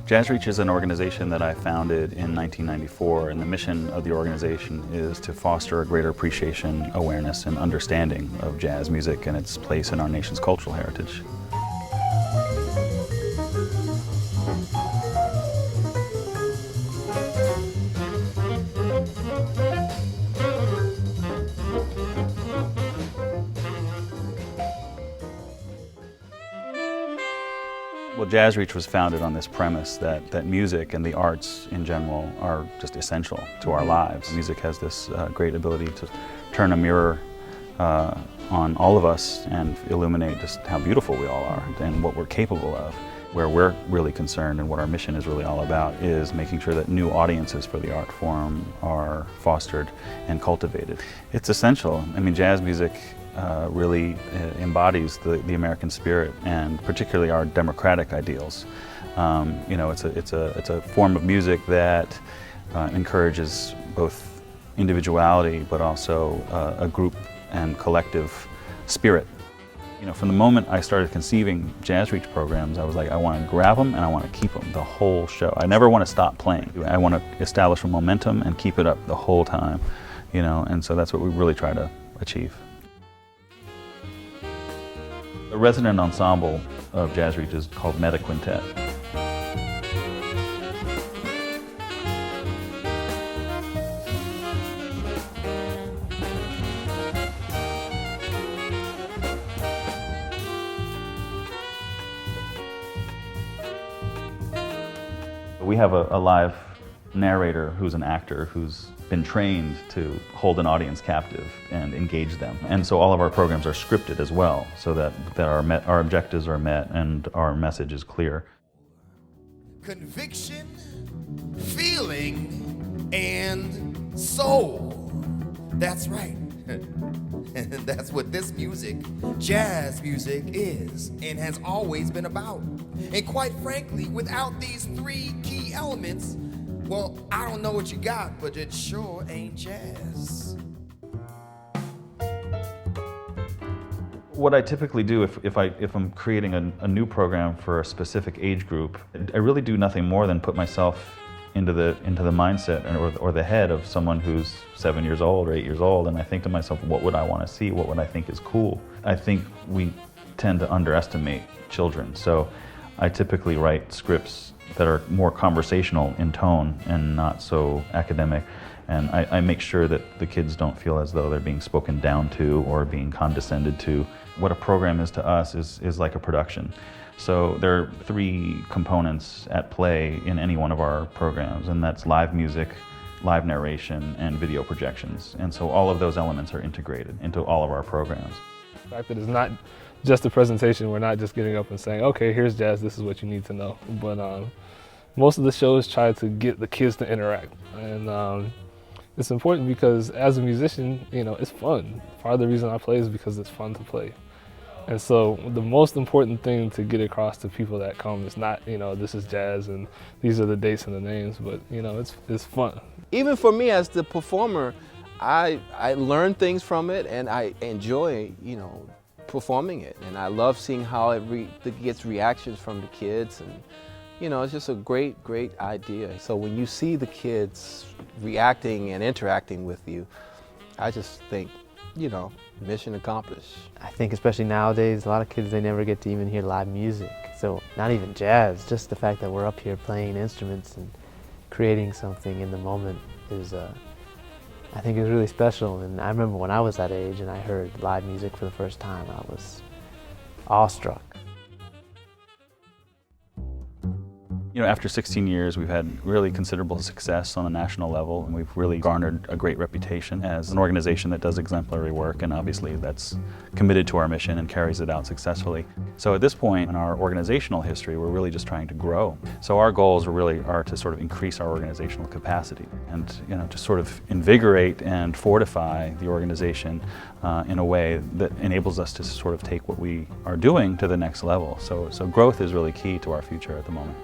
JazzReach is an organization that I founded in 1994, and the mission of the organization is to foster a greater appreciation, awareness, and understanding of jazz music and its place in our nation's cultural heritage. Well, JazzReach was founded on this premise that music and the arts in general are just essential to our lives. Music has this great ability to turn a mirror on all of us and illuminate just how beautiful we all are and what we're capable of. Where we're really concerned and what our mission is really all about is making sure that new audiences for the art form are fostered and cultivated. It's essential. I mean, jazz music really embodies the American spirit, and particularly our democratic ideals. You know, it's a form of music that encourages both individuality, but also a group and collective spirit. You know, from the moment I started conceiving JazzReach programs, I was like, I want to grab them and I want to keep them the whole show. I never want to stop playing. I want to establish a momentum and keep it up the whole time. You know, and so that's what we really try to achieve. The resident ensemble of JazzReach is called Meta Quintet. We have a live narrator who's an actor who's been trained to hold an audience captive and engage them. And so all of our programs are scripted as well, so that our objectives are met and our message is clear. Conviction, feeling, and soul. That's right. And that's what this music, jazz music, is and has always been about. And quite frankly, without these three key elements, well, I don't know what you got, but it sure ain't jazz. What I typically do if I'm creating a new program for a specific age group, I really do nothing more than put myself into the mindset or the head of someone who's 7 years old or 8 years old, and I think to myself, what would I want to see? What would I think is cool? I think we tend to underestimate children, so I typically write scripts that are more conversational in tone and not so academic, and I make sure that the kids don't feel as though they're being spoken down to or being condescended to. What a program is to us is like a production. So there are three components at play in any one of our programs, and that's live music, live narration, and video projections. And so all of those elements are integrated into all of our programs. The fact that it's not just a presentation, we're not just getting up and saying, okay, here's jazz, this is what you need to know. But most of the shows try to get the kids to interact. And it's important because as a musician, you know, it's fun. Part of the reason I play is because it's fun to play. And so the most important thing to get across to people that come is not, you know, this is jazz and these are the dates and the names, but, you know, it's fun. Even for me as the performer, I learn things from it and I enjoy, you know, performing it. And I love seeing how it gets reactions from the kids. And, you know, it's just a great idea. So when you see the kids reacting and interacting with you, I just think, you know, mission accomplished. I think especially nowadays, a lot of kids, they never get to even hear live music. So not even jazz, just the fact that we're up here playing instruments and creating something in the moment is, I think is really special. And I remember when I was that age and I heard live music for the first time, I was awestruck. You know, after 16 years, we've had really considerable success on the national level, and we've really garnered a great reputation as an organization that does exemplary work, and obviously that's committed to our mission and carries it out successfully. So at this point in our organizational history, we're really just trying to grow. So our goals really are to sort of increase our organizational capacity and, you know, to sort of invigorate and fortify the organization in a way that enables us to sort of take what we are doing to the next level. So growth is really key to our future at the moment.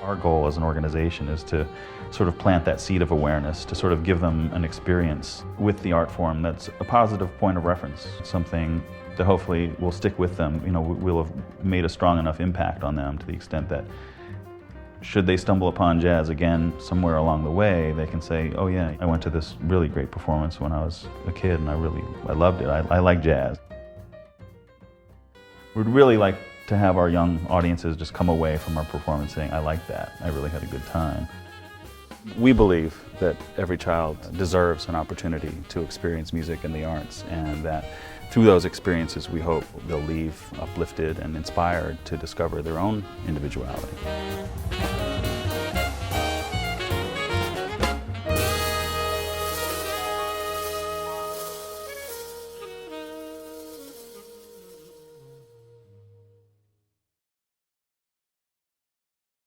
Our goal as an organization is to sort of plant that seed of awareness, to sort of give them an experience with the art form that's a positive point of reference, something that hopefully will stick with them. You know, we'll have made a strong enough impact on them to the extent that should they stumble upon jazz again somewhere along the way, they can say, oh yeah, I went to this really great performance when I was a kid and I loved it. I like jazz. We'd really like to have our young audiences just come away from our performance saying, I like that, I really had a good time. We believe that every child deserves an opportunity to experience music and the arts, and that through those experiences we hope they'll leave uplifted and inspired to discover their own individuality.